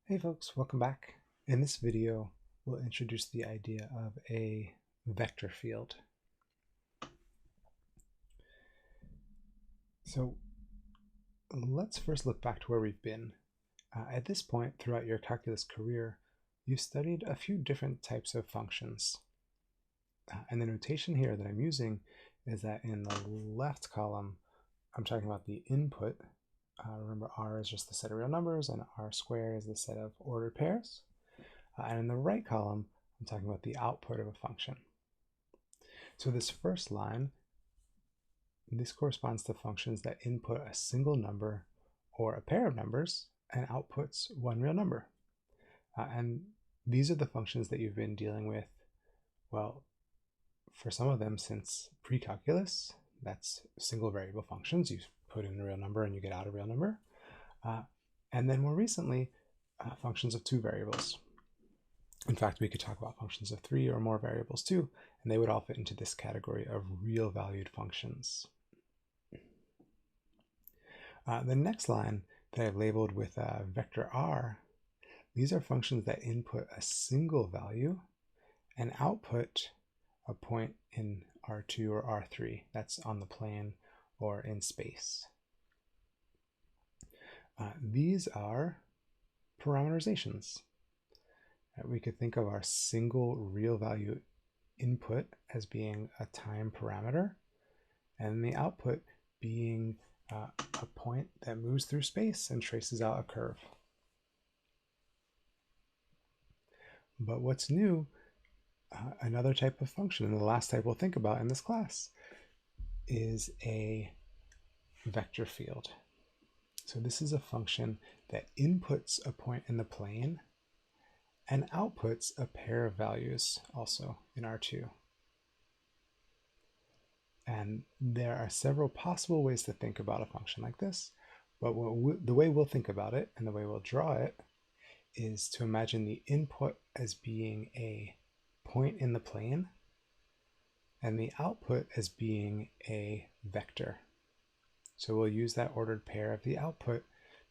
Hey folks, welcome back. In this video, we'll introduce the idea of a vector field. So let's first look back to where we've been. At this point, throughout your calculus career, you've studied a few different types of functions. And the notation here that I'm using is that in the left column, I'm talking about the input. Remember, R is just the set of real numbers, and R squared is the set of ordered pairs. And in the right column, I'm talking about the output of a function. So this first line, this corresponds to functions that input a single number or a pair of numbers and outputs one real number. And these are the functions that you've been dealing with, well, for some of them since pre-calculus. That's single variable functions. You put in a real number and you get out a real number. And then more recently, functions of two variables. In fact, we could talk about functions of three or more variables too, and they would all fit into this category of real valued functions. The next line that I've labeled with vector r, these are functions that input a single value and output a point in R2 or R3, that's on the plane or in space. These are parameterizations. We could think of our single real value input as being a time parameter, and the output being a point that moves through space and traces out a curve. But what's new, another type of function, and the last type we'll think about in this class, is a vector field. So this is a function that inputs a point in the plane and outputs a pair of values also in R2. And there are several possible ways to think about a function like this, but the way we'll think about it and the way we'll draw it is to imagine the input as being a point in the plane and the output as being a vector. So we'll use that ordered pair of the output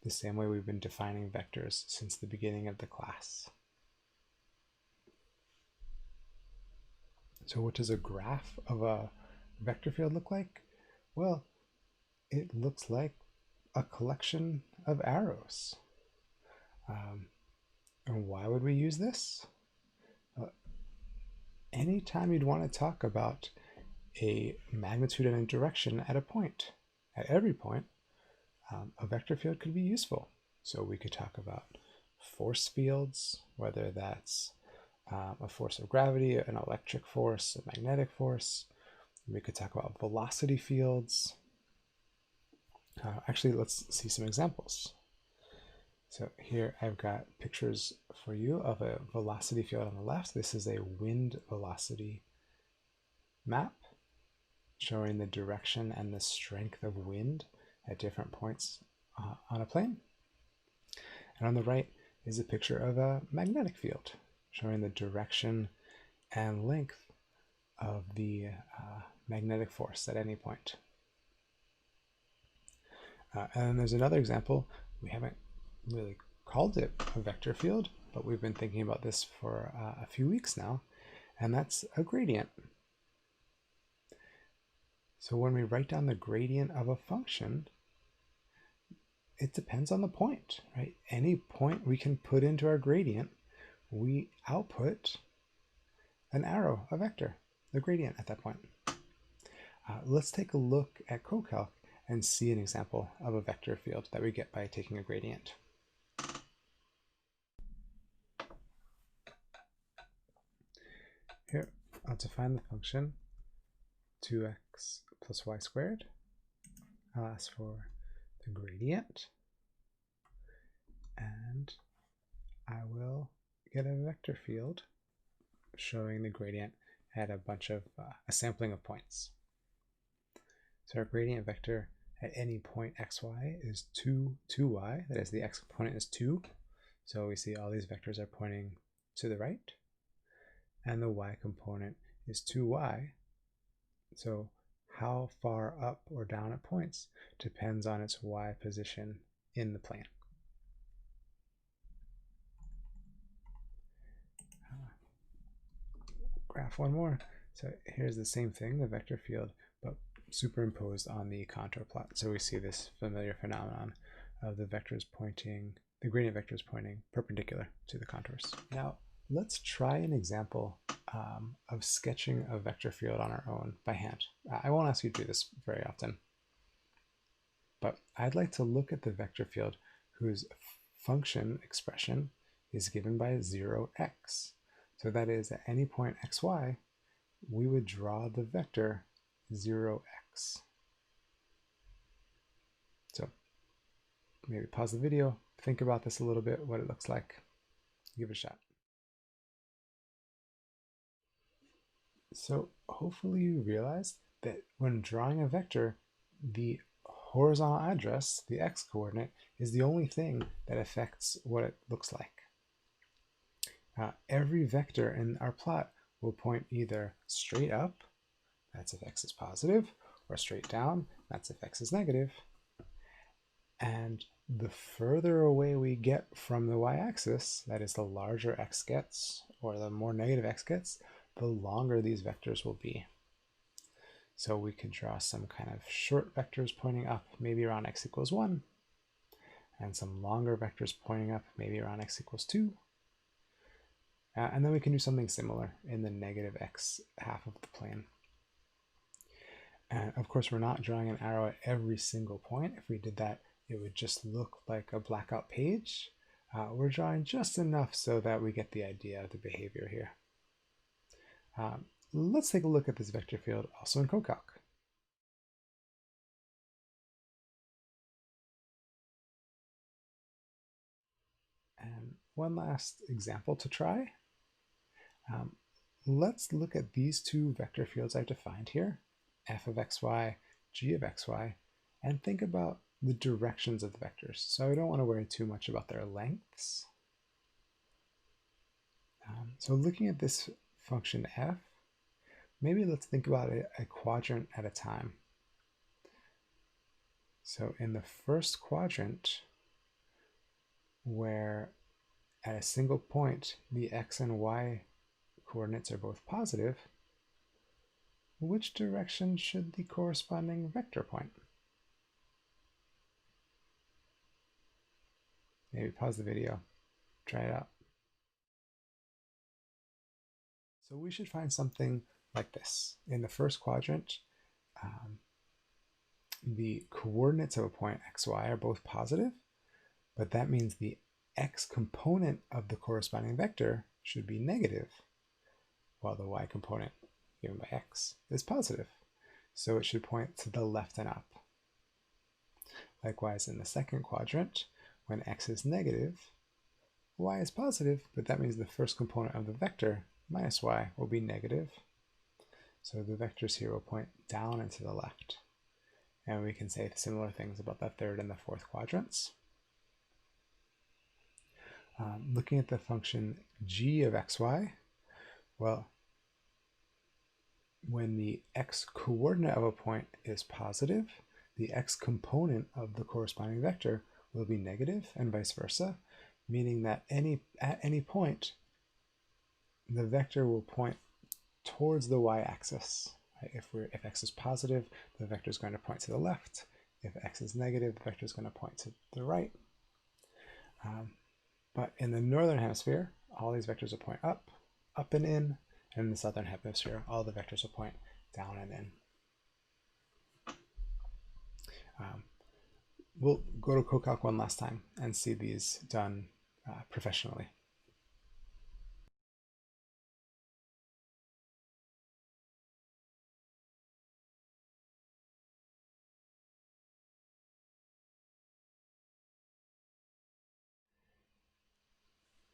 the same way we've been defining vectors since the beginning of the class. So what does a graph of a vector field look like? Well, it looks like a collection of arrows. And why would we use this? Anytime you'd want to talk about a magnitude and a direction at a point, at every point, a vector field could be useful. So we could talk about force fields, whether that's a force of gravity, an electric force, a magnetic force. We could talk about velocity fields. Actually, let's see some examples. So here I've got pictures for you of a velocity field on the left. This is a wind velocity map showing the direction and the strength of wind at different points on a plane. And on the right is a picture of a magnetic field showing the direction and length of the magnetic force at any point. And then there's another example. We haven't really called it a vector field, but we've been thinking about this for a few weeks now, and that's a gradient. So when we write down the gradient of a function, it depends on the point, right? Any point we can put into our gradient, we output an arrow, a vector, the gradient at that point. Let's take a look at CoCalc and see an example of a vector field that we get by taking a gradient. Here, I'll define the function 2x plus y squared. I'll ask for the gradient, and I will get a vector field showing the gradient at a bunch of a sampling of points. So our gradient vector at any point xy is 2y, that is the x component is 2. So we see all these vectors are pointing to the right, and the y component is 2y. So how far up or down it points depends on its y position in the plane. graph one more. So here's the same thing, the vector field, but superimposed on the contour plot. So we see this familiar phenomenon of the vectors pointing, the gradient vectors pointing perpendicular to the contours. Now, let's try an example of sketching a vector field on our own by hand. I won't ask you to do this very often, but I'd like to look at the vector field whose function expression is given by 0x. So that is, at any point xy, we would draw the vector 0x. So maybe pause the video, think about this a little bit, what it looks like. Give it a shot. So hopefully you realized that when drawing a vector, the horizontal address, the x-coordinate, is the only thing that affects what it looks like. Every vector in our plot will point either straight up, that's if x is positive, or straight down, that's if x is negative. And the further away we get from the y-axis, that is, the larger x gets, or the more negative x gets, the longer these vectors will be. So we could draw some kind of short vectors pointing up, maybe around x equals 1, and some longer vectors pointing up, maybe around x equals 2. And then we can do something similar in the negative x half of the plane. And of course, we're not drawing an arrow at every single point. If we did that, it would just look like a blackout page. We're drawing just enough so that we get the idea of the behavior here. Let's take a look at this vector field also in CoCalc. And one last example to try. Let's look at these two vector fields I've defined here, f of xy, g of xy, and think about the directions of the vectors. So I don't want to worry too much about their lengths. So looking at this function f, maybe let's think about it a quadrant at a time. So in the first quadrant, where at a single point the x and y coordinates are both positive, which direction should the corresponding vector point? Maybe pause the video, try it out. So we should find something like this. In the first quadrant, the coordinates of a point xy are both positive, but that means the x component of the corresponding vector should be negative, while the y component given by x is positive. So it should point to the left and up. Likewise, in the second quadrant, when x is negative, y is positive, but that means the first component of the vector, minus y, will be negative. So the vectors here will point down and to the left. And we can say similar things about the third and the fourth quadrants. Looking at the function g of xy, well, when the x coordinate of a point is positive, the x component of the corresponding vector will be negative, and vice versa, meaning that at any point, the vector will point towards the y-axis. If x is positive, the vector is going to point to the left. If x is negative, the vector is going to point to the right. But in the northern hemisphere, all these vectors will point up, up and in, and in the southern hemisphere, all the vectors will point down and in. We'll go to CoCalc one last time and see these done professionally.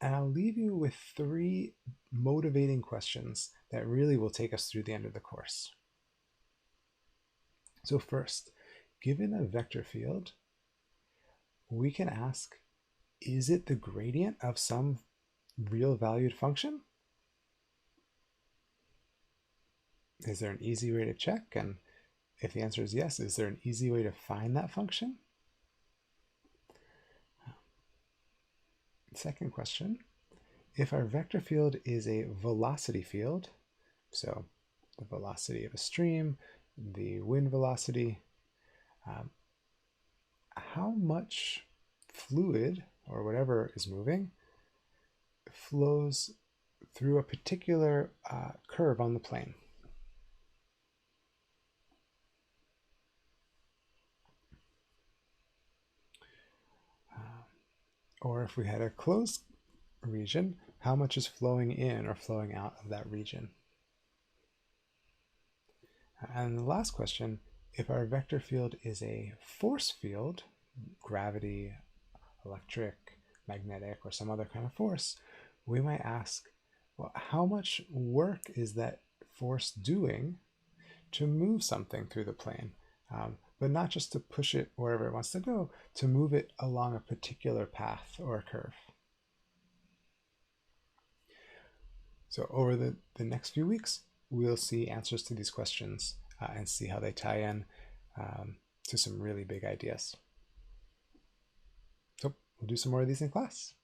And I'll leave you with 3 motivating questions that really will take us through the end of the course. So first, given a vector field, we can ask, is it the gradient of some real valued function? Is there an easy way to check? And if the answer is yes, is there an easy way to find that function? Second question, if our vector field is a velocity field, So the velocity of a stream, the wind velocity, how much fluid or whatever is moving flows through a particular curve on the plane. Or if we had a closed region, how much is flowing in or flowing out of that region? And the last question, if our vector field is a force field, gravity, electric, magnetic, or some other kind of force, we might ask, well, how much work is that force doing to move something through the plane? But not just to push it wherever it wants to go, to move it along a particular path or a curve. So over the next few weeks, we'll see answers to these questions and see how they tie in to some really big ideas. So we'll do some more of these in class.